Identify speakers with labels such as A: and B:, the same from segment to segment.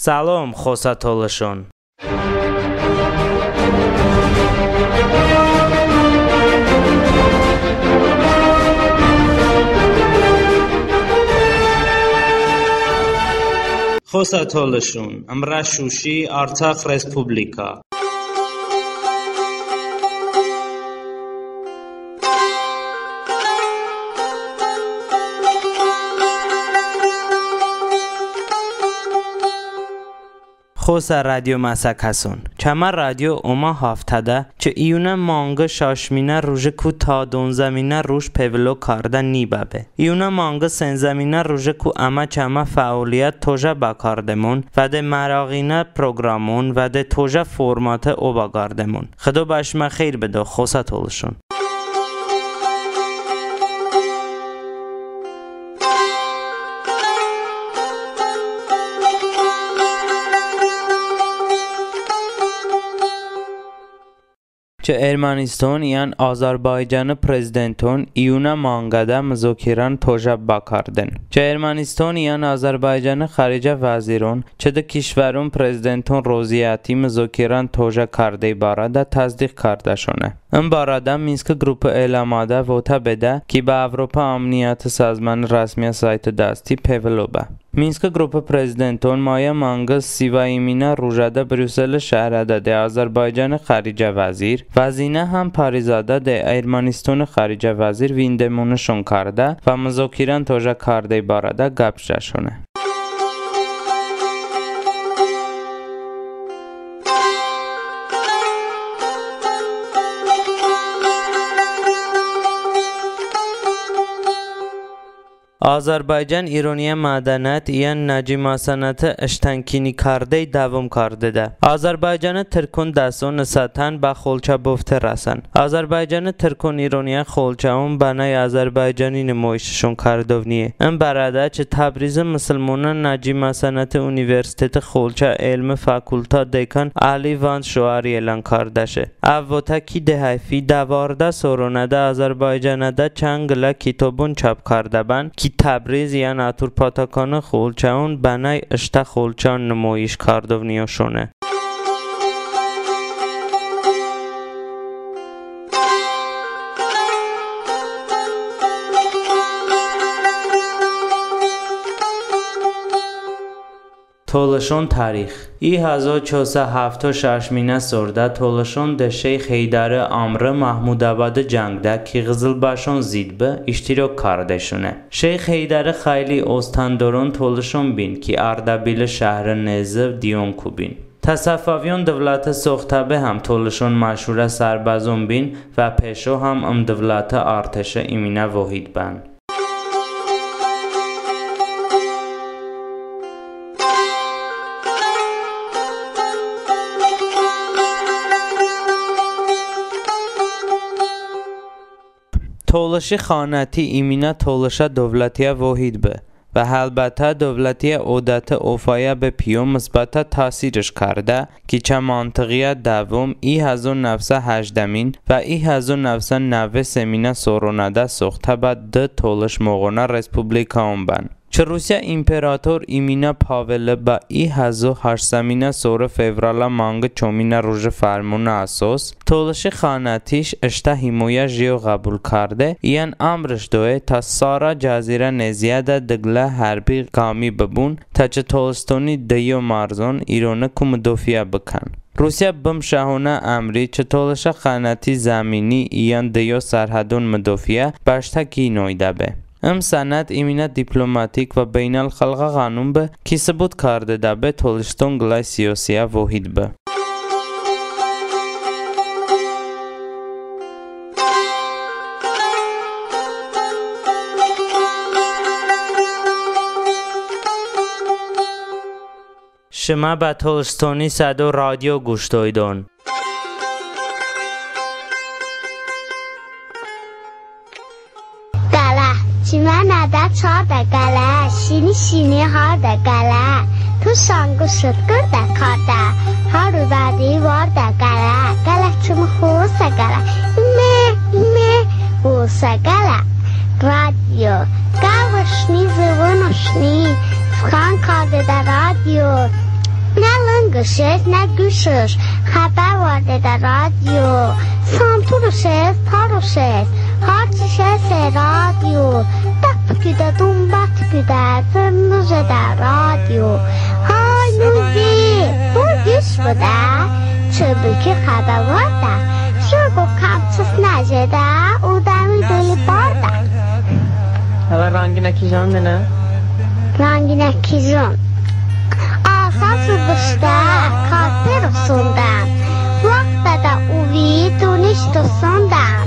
A: سلام خوساتولشون. خوساتولشون امرا شوشی آرتاق رسپوبلیکا. خوسا رادیو مساکسون چما رادیو اوما هافتاده چه ایونه مانگه شاشمینه روژه کو تا دون زمینه روش پولو کارده نیبابه. ایونه مانگه سن زمینه روژه کو اما چما فعالیت توجه باکاردمون و ده مراغینه پروگرامون و ده توجه فرمات او باگاردمون. خدا باشما خیر بده خوسا تولشون. چه ارمنستان یان آذربایجان پرزیدنتون ایونا مانگاده مذاکران توجه باکاردن. چه ارمنستان یان آذربایجان خارجه وزیرون چه ده کشورون پرزیدنتون روزیاتی مذاکران توجه کرده باراده تصدیق کرده شونه. این باراده مینسک گروپ اعلاماده ووتا بده که به اروپا امنیت سازمان رسمی سایت دستی پولو به. مینسک گروپ پرزیدنتون مایه مانگه سیوایمینا روژاده بروسل شهراده ده آذربایجان خارجه وزیر وزینه هم پاریزاده ده ارمنستان خارجه وزیر ویندمونشون کرده و مذاکران توجه کرده باراده گپشه شونه. آذربایجان ایرانی مدنیت یان نجیما سنت اشتنکینی کرده دوام کرده ده. آذربایجان ترکون دستون ساتن با خولچه بفته رسن. آذربایجان ترکون ایرانی خولچه اون بنای آذربایجانی نمایششون کردونیه. این براده چه تبریز مسلمانان نجیما سنت اونیورسیتت خولچه علم فاکولتا دکان علی وان شواری اعلان کرده شه. اوتا کی دهیفی دوارده سورونده آذربایجان ده چنگله کتابون چاپ کرده بن کی تبریز یا ناتور پاتاکان خولچهون بنای اشتا خولچهان نمایش کردونیشونه. تولشون تاریخ 1476 مینه سورده تولشون ده شیخ حیدر امر محمود آباد جنگ ده که قزلباشون زید به اشتراک کرده شونه. شیخ حیدر خیلی استاندارون تولشون بین که اردبیل شهر نزد دیون کو بین. تصفویون دولت سختبه هم تولشون مشهور سربازون بین و پیشو هم دولت ارتش ایمینه وحید بند. تولشی خانتی ایمینا تولشه دولتی واحد به و البته دولتی عودت اوفایا به پیو مثبت تاثیرش کرده که چه منطقیت دوم 1918 و 1990 سمینه سورونده سخته بعد ده تولش مغونه رسپوبلیکان بن. چه روسیه امپراتور ایمینا پاول با 1800 سور فوریه مانگ چومینه روژ فرمون اساس تولش خانتیش اشته حمایه جیو قبول کرده این امرش دوه تا سارا جزیره نزیاده دگله حربی قامی ببون تا چه تولستونی دیو مارزون ایرانه که مدافعه بکن. روسیه بم شاهونه امری چه تولش خانتی زمینی ایان دیو سرحدون مدافعه باشته کی نویده به. ام سند ایمینه دیپلماتیک و بین الخلق قانون به کی ثبوت کرده ده به تولستون گلای سیاسیه واحد به. شما به تولستونی صدو رادیو گوش دایدون.
B: چیمه ندد چار دگله شینی شینی ها دگله تو سانگو شدگر دکارده ها رو دادی وار دگله گله چون خوص دگله ایمه خوص دگله رادیو گوشنی زبونشنی فخان کرده در رادیو گوشش نه گوشش خبر وارده در رادیو سانتورشش تاروشش هارچیشش رادیو دپ küde dumbat küde zırnıcı da radyo های موزی بودیش بوده چوبکی خبر وارده شرگو کمچس نجده او دمی دلی بارده
C: خبر رنگینکی جان نه؟
B: رنگینکی جان آساس بشته کاسه رسوندم وقت دا اوی دونشت و سندم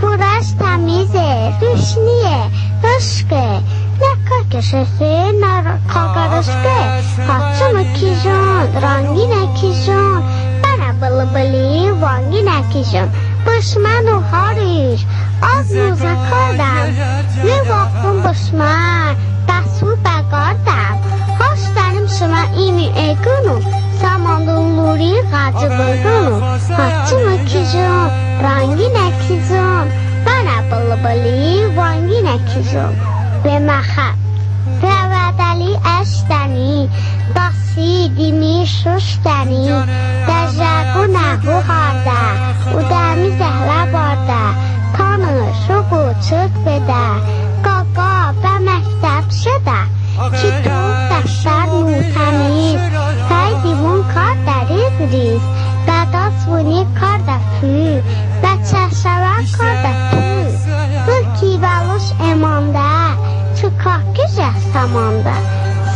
B: خورش تمیزه روشنیه رشکه نکاکششه نکاکرشکه هاتشمکی جان رنگینکی جان بنا بلبلی وانگینکی جان بشمن و هاریش از موزه کردم یه وقتم بشمن دستو بگردم هاش دارم شما ایمی اگونو ساماندون لوری غاجه بگونو هاتشمکی جان رنگینکی جان بنا بلبلی وانگینکی جان به مخب رودلی اشتنی باسی دیمی ششتنی در جگو نهو هارده او دمی زهره بارده تانش رو گوچک بده گاگا به مکتب شده کی تو دفتر نوتنیز های دیوون کار دریز ریز بداسونی کار دفو بچه شوه کار دفو بکی بلوش امانده تو کاکیش سمانده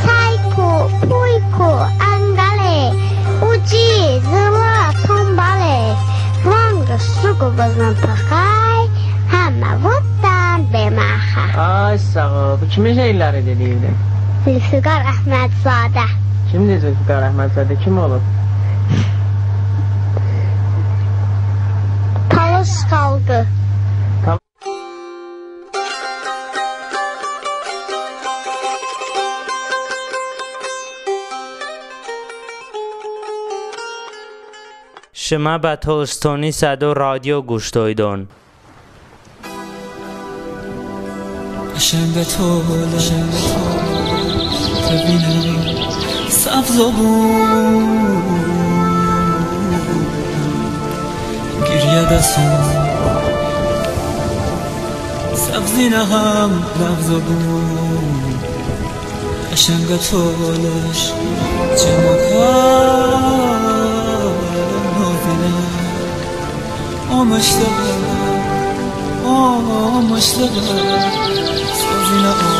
B: سایکو پویکو انگله اوجی زلا تنباله رنگش رو بزن پخای همه ودن به مخه
C: Ay sağ ol. Bu kimin şeyləri dediydi?
B: Zülfikar Əhmədzadə
C: Kimdir Zülfikar Əhmədzadə? Kim olub?
B: Talış xalqı
A: شما به تولستونی صدا رادیو گوش دایدون.
D: قشنگ توله ببینم سبز و بون گریه دستون سبزی نه هم لفظ و بون قشنگ تولش چه مکان نازنه آمشته سازینه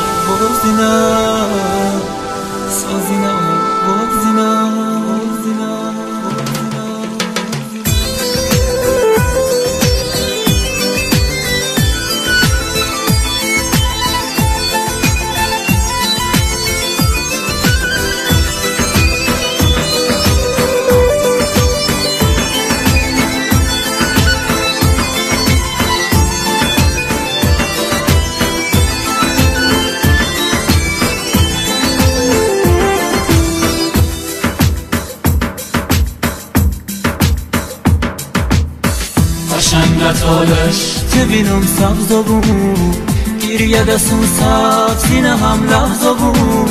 E: تالش
D: ببینم سبز و بون گریه دستون سبزینه هم لحظ و بون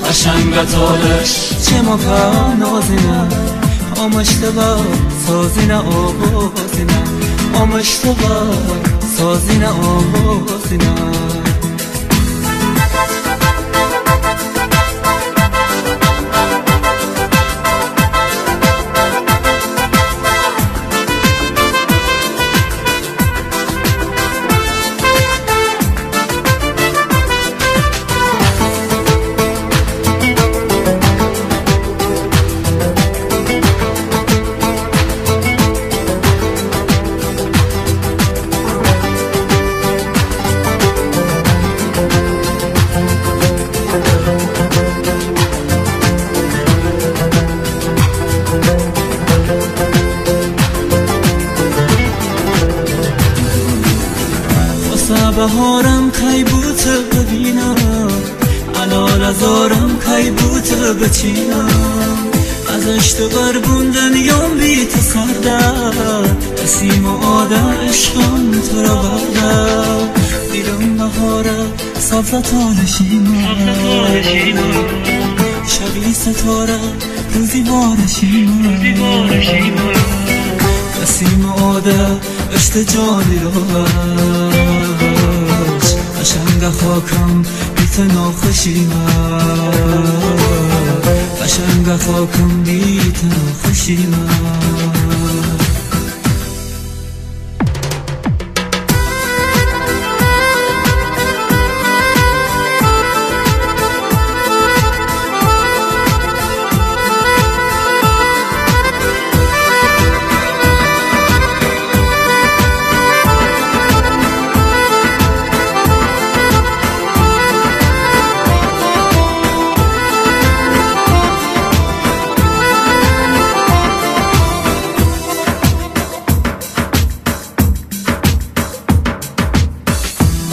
E: قشنگ تالش
D: چه مکان نازینه آمشته با سازینه آغازینه آمشته با سازینه آغازینه بهارم کی بوته ببینم علال ازارم کی بوته بچینم از اشتغار بوندن یام بیت سردم اسیم و آدم عشقم تو را بردم دیرم بهاره سبزه تالشیمم شبیه ستاره روزی بارشیم قسیم آده اشت جانی روش قشنگ خاکم بیت ناخشیم قشنگ خاکم بیت ناخشیم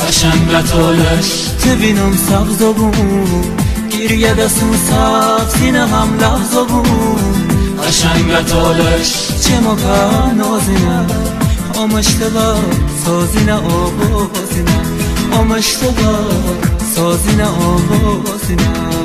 E: قشنگ طولش
D: تبینم سبز بون گریه دستون سبز سینه هم لحظ بون
E: قشنگ طولش
D: چه ما پر نازینه آمشتبه سازینه آوازینه آمشتبه سازینه آوازینه